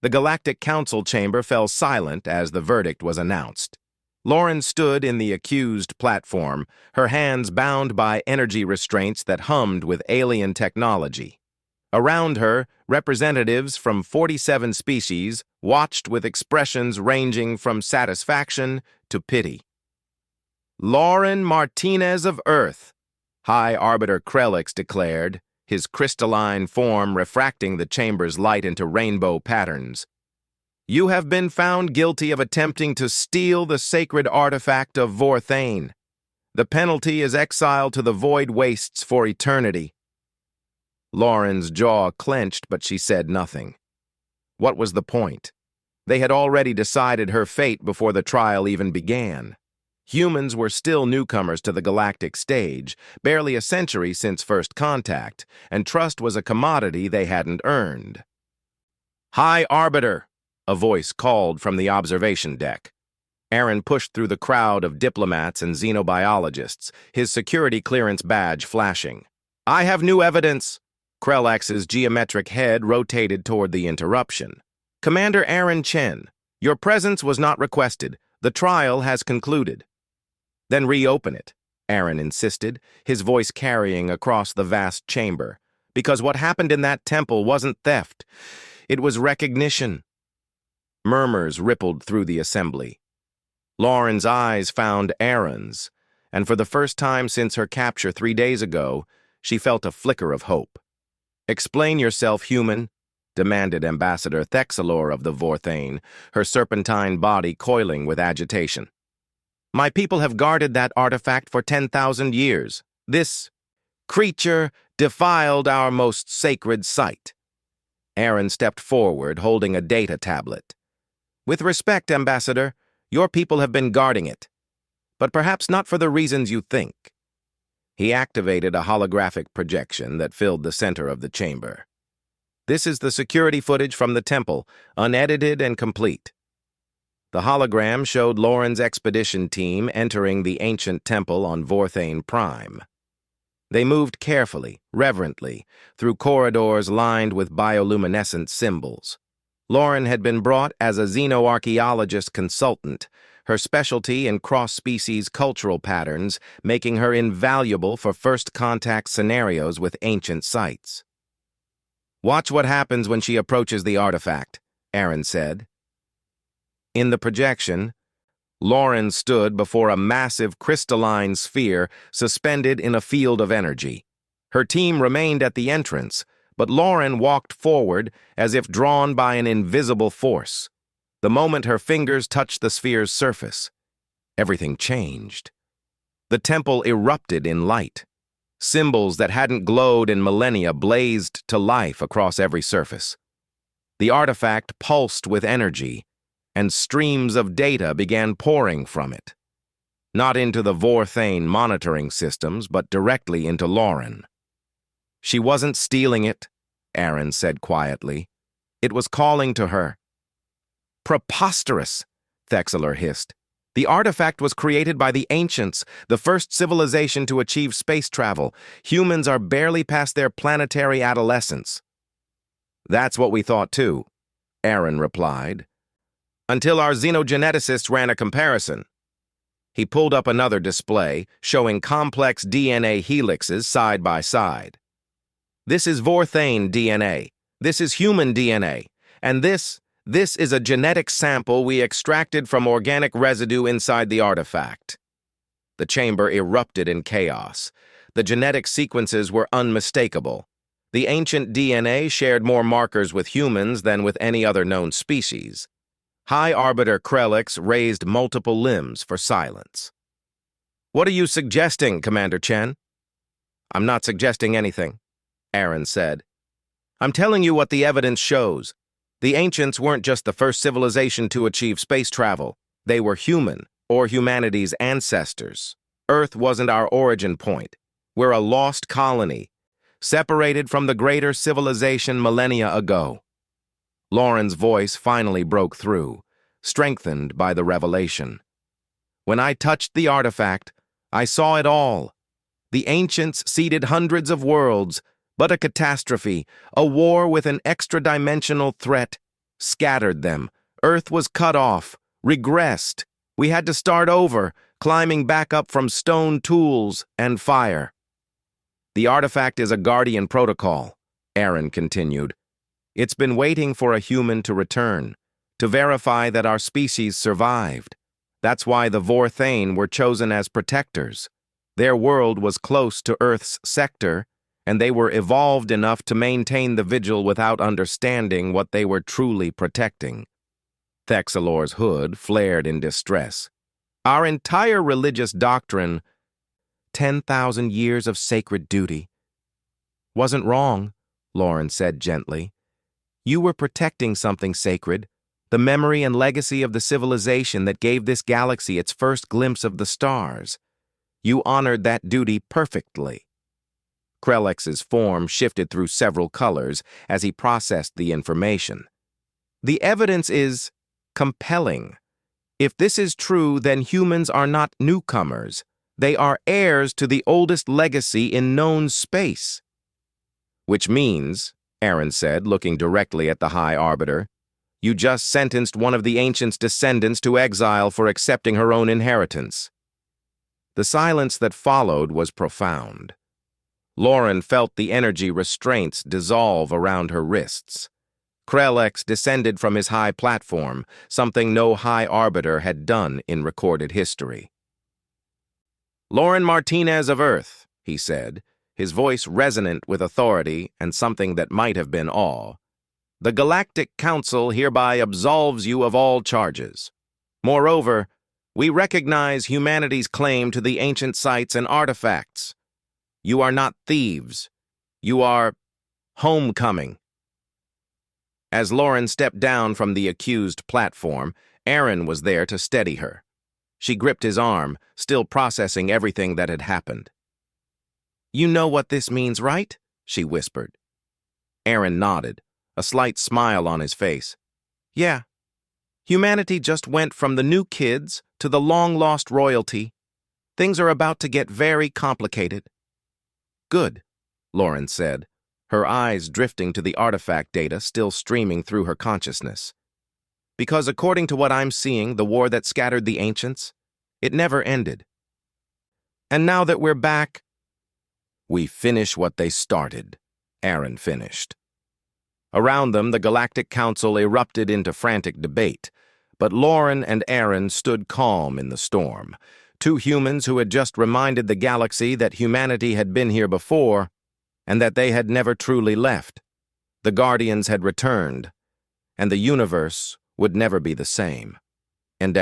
The Galactic Council chamber fell silent as the verdict was announced. Lauren stood in the accused platform, her hands bound by energy restraints that hummed with alien technology. Around her, representatives from 47 species watched with expressions ranging from satisfaction to pity. "Lauren Martinez of Earth," High Arbiter Krellix declared, his crystalline form refracting the chamber's light into rainbow patterns. "You have been found guilty of attempting to steal the sacred artifact of Vorthane. The penalty is exile to the void wastes for eternity." Lauren's jaw clenched, but she said nothing. What was the point? They had already decided her fate before the trial even began. Humans were still newcomers to the galactic stage, barely a century since first contact, and trust was a commodity they hadn't earned. "High Arbiter," a voice called from the observation deck. Aaron pushed through the crowd of diplomats and xenobiologists, his security clearance badge flashing. "I have new evidence." Krellix's geometric head rotated toward the interruption. "Commander Aaron Chen, your presence was not requested. The trial has concluded." "Then reopen it," Aaron insisted, his voice carrying across the vast chamber, because what happened in that temple wasn't theft. It was recognition. Murmurs rippled through the assembly. Lauren's eyes found Aaron's, and for the first time since her capture 3 days ago, she felt a flicker of hope. "Explain yourself, human," demanded Ambassador Thexalor of the Vorthane, her serpentine body coiling with agitation. "My people have guarded that artifact for 10,000 years. This creature defiled our most sacred site." Aaron stepped forward, holding a data tablet. "With respect, Ambassador, your people have been guarding it, but perhaps not for the reasons you think." He activated a holographic projection that filled the center of the chamber. "This is the security footage from the temple, unedited and complete." The hologram showed Lauren's expedition team entering the ancient temple on Vorthane Prime. They moved carefully, reverently, through corridors lined with bioluminescent symbols. Lauren had been brought as a xenoarchaeologist consultant, her specialty in cross-species cultural patterns making her invaluable for first-contact scenarios with ancient sites. "Watch what happens when she approaches the artifact," Aaron said. In the projection, Lauren stood before a massive crystalline sphere suspended in a field of energy. Her team remained at the entrance, but Lauren walked forward as if drawn by an invisible force. The moment her fingers touched the sphere's surface, everything changed. The temple erupted in light. Symbols that hadn't glowed in millennia blazed to life across every surface. The artifact pulsed with energy, and streams of data began pouring from it. Not into the Vorthane monitoring systems, but directly into Lauren. "She wasn't stealing it," Aaron said quietly. "It was calling to her." "Preposterous," Thexalor hissed. "The artifact was created by the ancients, the first civilization to achieve space travel. Humans are barely past their planetary adolescence." "That's what we thought too," Aaron replied. "Until our xenogeneticists ran a comparison." He pulled up another display, showing complex DNA helixes side by side. "This is Vorthane DNA. This is human DNA. And this is a genetic sample we extracted from organic residue inside the artifact." The chamber erupted in chaos. The genetic sequences were unmistakable. The ancient DNA shared more markers with humans than with any other known species. High Arbiter Krellix raised multiple limbs for silence. "What are you suggesting, Commander Chen?" "I'm not suggesting anything," Aaron said. "I'm telling you what the evidence shows. The ancients weren't just the first civilization to achieve space travel. They were human, or humanity's ancestors. Earth wasn't our origin point. We're a lost colony, separated from the greater civilization millennia ago." Lauren's voice finally broke through, strengthened by the revelation. "When I touched the artifact, I saw it all. The ancients seeded hundreds of worlds, but a catastrophe, a war with an extra-dimensional threat. scattered them. Earth was cut off, regressed. We had to start over, climbing back up from stone tools and fire. The artifact is a Guardian protocol, Aaron continued. It's been waiting for a human to return, to verify that our species survived. That's why the Vorthane were chosen as protectors. Their world was close to Earth's sector, and they were evolved enough to maintain the vigil without understanding what they were truly protecting. Thexalor's hood flared in distress. Our entire religious doctrine, 10,000 years of sacred duty. Wasn't wrong, Lauren said gently. You were protecting something sacred, the memory and legacy of the civilization that gave this galaxy its first glimpse of the stars. You honored that duty perfectly. Krellex's form shifted through several colors as he processed the information. The evidence is compelling. If this is true, then humans are not newcomers. They are heirs to the oldest legacy in known space. Which means, Aaron said, looking directly at the High Arbiter, you just sentenced one of the Ancient's descendants to exile for accepting her own inheritance. The silence that followed was profound. Lauren felt the energy restraints dissolve around her wrists. Krellex descended from his high platform, something no High Arbiter had done in recorded history. Lauren Martinez of Earth, he said, his voice resonant with authority and something that might have been awe. The Galactic Council hereby absolves you of all charges. Moreover, we recognize humanity's claim to the ancient sites and artifacts. You are not thieves. You are homecoming. As Lauren stepped down from the accused platform, Aaron was there to steady her. She gripped his arm, still processing everything that had happened. You know what this means, right? She whispered. Aaron nodded, a slight smile on his face. Yeah. Humanity just went from the new kids to the long-lost royalty. Things are about to get very complicated. Good, Lauren said, her eyes drifting to the artifact data still streaming through her consciousness. Because according to what I'm seeing, the war that scattered the ancients, it never ended. And now that we're back, we finish what they started, Aaron finished. Around them, the Galactic Council erupted into frantic debate, but Lauren and Aaron stood calm in the storm. Two humans who had just reminded the galaxy that humanity had been here before and that they had never truly left. The Guardians had returned, and the universe would never be the same. And